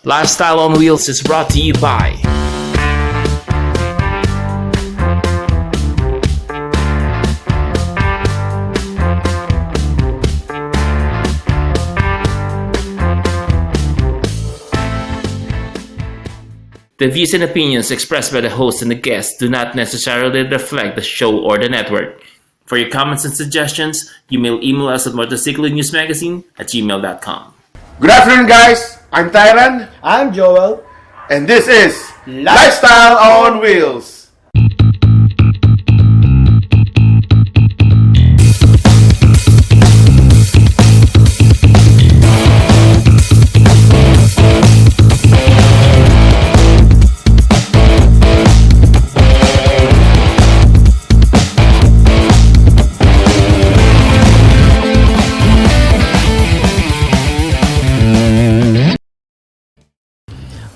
Lifestyle on Wheels is brought to you by The views and opinions expressed by the host and the guests do not necessarily reflect the show or the network. For your comments and suggestions, you may email us at motorcyclenewsmagazine@gmail.com. Good afternoon, guys. I'm Tyran, I'm Joel. and this is Lifestyle on Wheels.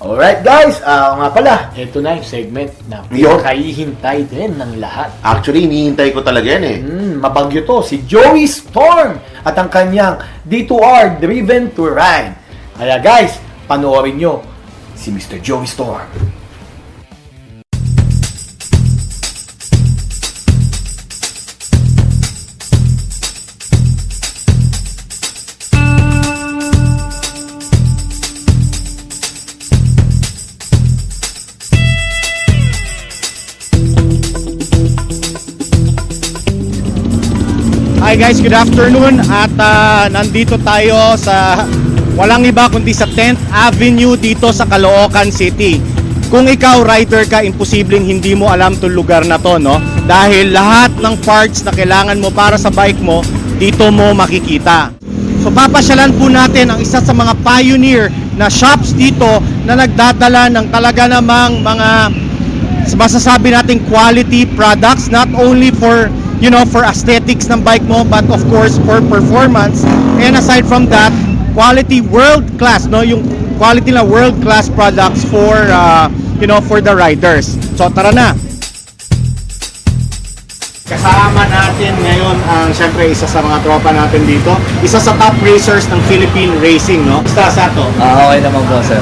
Alright guys, nga pala, ito na yung segment na pinakahihintay din ng lahat. Actually, hinihintay ko talaga yan eh. Mabagyo to, si Joey Storm at ang kanyang D2R Driven to Ride. Kaya guys, panoorin nyo si Mr. Joey Storm. Hi guys, good afternoon at nandito tayo sa walang iba kundi sa 10th Avenue dito sa Caloocan City. Kung ikaw rider ka, imposibleng hindi mo alam itong lugar na to, no? Dahil lahat ng parts na kailangan mo para sa bike mo, dito mo makikita. So papasyalan po natin ang isa sa mga pioneer na shops dito na nagdadala ng talaga namang mga masasabi nating quality products, not only for for aesthetics ng bike mo, but of course for performance. And aside from that, quality world class, no, yung quality na world class products for for the riders. So tara na. Kasama natin ngayon ang syempre isa sa mga tropa natin dito, isa sa top racers ng Philippine Racing, no? Basta Sato. Okay naman po, sir.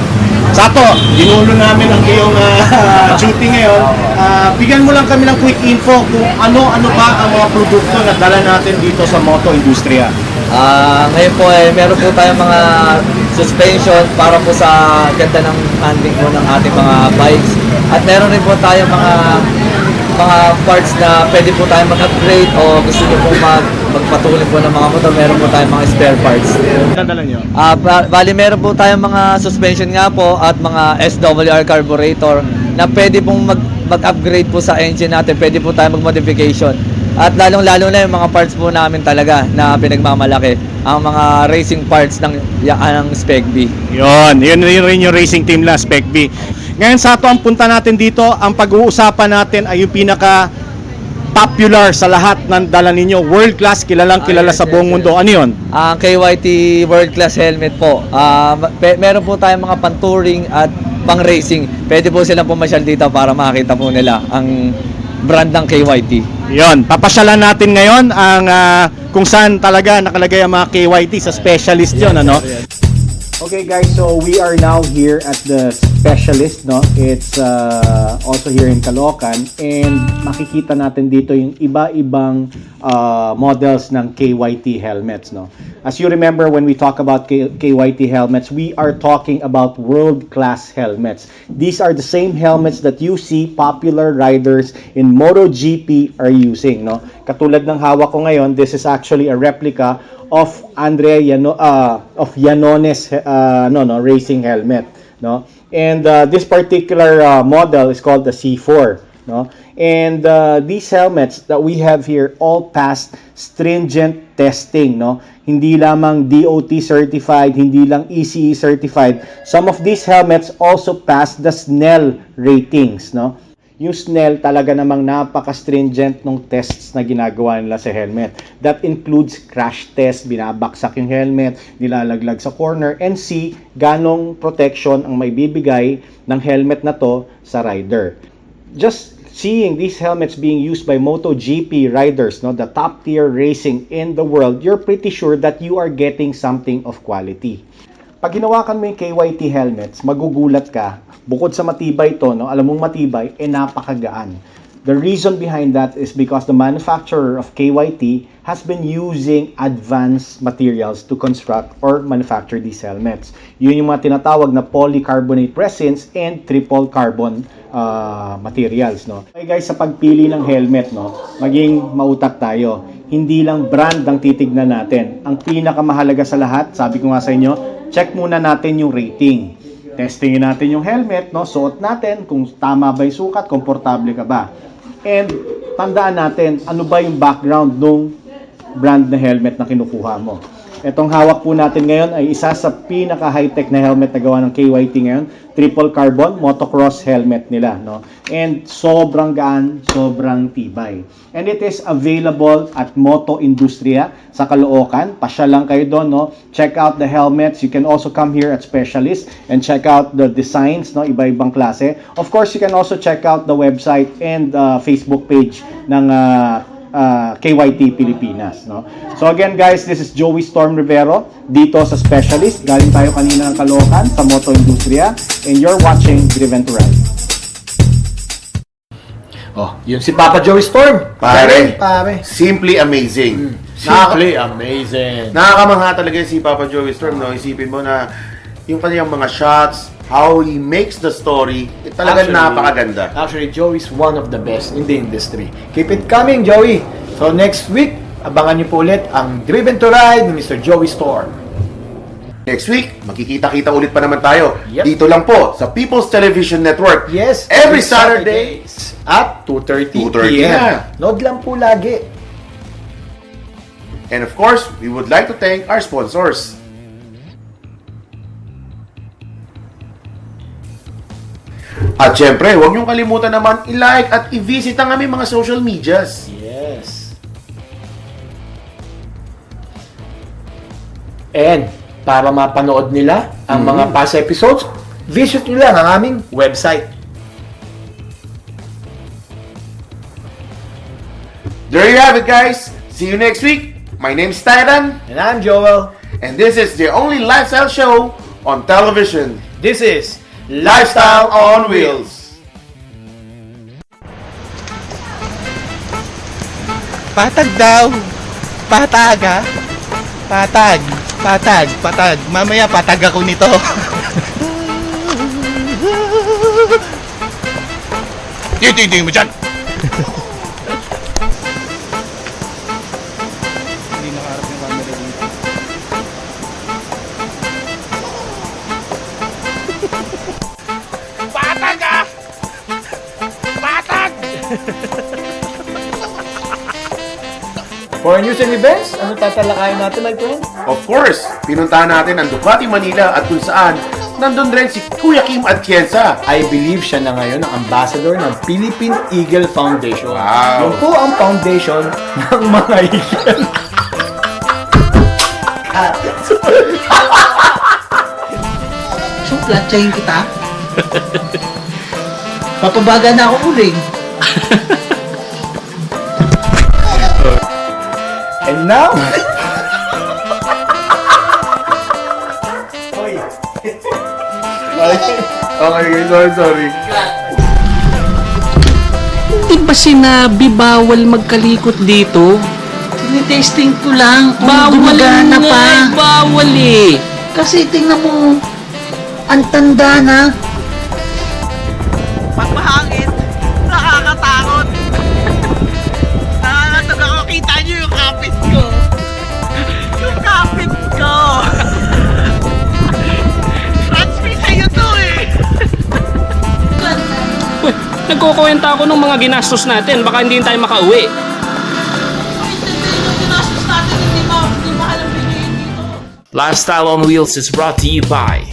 Sato, ginulo namin ang iyong duty ngayon. Bigyan mo lang kami ng quick info kung ano ba ang mga produkto na dala natin dito sa moto industriya. Ngayon po meron po tayong mga suspension para po sa ganda ng handling po ng ating mga bikes. At meron rin po tayong mga parts na pwede po tayong mag-upgrade o gusto nyo po magpatuloy po ng mga motor, meron po tayong mga spare parts. Dala nyo? Bali meron po tayong mga suspension nga po at mga SWR carburetor na pwede pong mag-upgrade po sa engine natin, pwede po tayong mag-modification. At lalong-lalo na yung mga parts po namin talaga na pinagmamalaki, ang mga racing parts ng Spec B. Yun rin yung racing team na Spec B. Ngayon Sato, ang punta natin dito, ang pag-uusapan natin ay yung pinaka popular sa lahat ng dala ninyo, world class, kilalang kilala sa buong mundo. Ano yun? Ang KYT world class helmet po. Meron po tayong mga pan-touring at pang-racing. Pwede po silang pumasyal dito para makakita po nila ang brand ng KYT. Yun, papasyalan natin ngayon ang kung saan talaga nakalagay ang mga KYT sa specialist yun, ano? Okay guys, so we are now here at the specialist, no? It's also here in Caloocan, and makikita natin dito yung iba-ibang models ng KYT helmets, no? As you remember, when we talk about KYT helmets, we are talking about world-class helmets. These are the same helmets that you see popular riders in MotoGP are using, no? Katulad ng hawak ko ngayon, this is actually a replica of of Yanone's racing helmet, no? And this particular model is called the C4, no? And these helmets that we have here all passed stringent testing, no? Hindi lamang DOT certified, hindi lang ECE certified. Some of these helmets also passed the Snell ratings, no? Yung Snell talaga namang napaka-stringent ng tests na ginagawa nila sa helmet. That includes crash test, binabaksak yung helmet, nilalaglag sa corner, and see ganong protection ang may bibigay ng helmet na to sa rider. Just seeing these helmets being used by MotoGP riders, no, the top tier racing in the world, you're pretty sure that you are getting something of quality. Pag hinawakan mo yung KYT helmets, magugulat ka. Bukod sa matibay to, no? Alam mong matibay, napakagaan. The reason behind that is because the manufacturer of KYT has been using advanced materials to construct or manufacture these helmets. Yun yung mga tinatawag na polycarbonate resins and triple carbon materials, no? Okay guys, sa pagpili ng helmet, no, maging mautak tayo. Hindi lang brand ang titignan natin. Ang pinakamahalaga sa lahat, sabi ko nga sa inyo, check muna natin yung rating. Testingin natin yung helmet, no? Suot natin kung tama ba yung sukat, komportable ka ba. And tandaan natin, ano ba yung background nung brand na helmet na kinukuha mo. Itong hawak po natin ngayon ay isa sa pinaka high-tech na helmet na gawa ng KYT ngayon. Triple carbon motocross helmet nila, no? And sobrang gaan, sobrang tibay. And it is available at Moto Industria sa Caloocan. Pasya lang kayo doon, no? Check out the helmets. You can also come here at Specialist and check out the designs, no? Iba-ibang klase. Of course, you can also check out the website and Facebook page ng KYT Pilipinas, no? So again guys, this is Joey Storm Rivero dito sa Specialist. Galing tayo kanina ng Caloocan sa Moto Industria and you're watching Driven to Ride. Oh, yun si Papa Joey Storm. Pare. Pare. Simply amazing. Simply amazing. Nakakamangha talaga si Papa Joey Storm, no? Isipin mo na yung kanyang mga shots, how he makes the story, talagang napakaganda. Actually, Joey's one of the best in the industry. Keep it coming, Joey. So next week, abangan niyo po ulit ang Driven to Ride ni Mr. Joey Storm. Next week, makikita-kita ulit pa naman tayo. Yep. Dito lang po sa People's Television Network. Yes, Every Saturday. at 2:30 2:30 p.m. na. Nood lang po lagi. And of course, we would like to thank our sponsors. At syempre, huwag niyong kalimutan naman i-like at i-visit ang aming mga social medias. Yes. And para mapanood nila ang mga past episodes, visit nyo lang ang aming website. There you have it, guys. See you next week. My name's Tyran, And I'm Joel. and this is the only lifestyle show on television. This is Lifestyle on Wheels. Patag daw. Patag ha. Patag. Patag. Patag. Mamaya patag ako nito. Titingin mo dyan. Hindi nakaharap yung camera dito. Patag ha. Patag. For news and events, ano tatalakayin natin, my friend? Of course, pinuntahan natin ang Ducati Manila at kung saan nandun rin si Kuya Kim Atienza. I believe siya na ngayon ang ambassador ng Philippine Eagle Foundation. Wow. Yun po ang foundation ng mga eagle. So, platsahin kita? Papabaga na ako uling. And now... Okay, sorry. Di ba sinabi bawal magkalikot dito? Tinitesting ko lang kung Bawal gumagana nga, pa. bawal eh. Kasi tingnan mo, ang tanda na. Pag mahangin, nakakatakot. Nakakatog ako. Kita niyo yung kapit ko. Yung kapit ko. Transfer sa'yo to eh. Uy, nagkukuwenta ako ng mga ginastos natin. Baka hindi tayo makauwi. Lifestyle on Wheels is brought to you by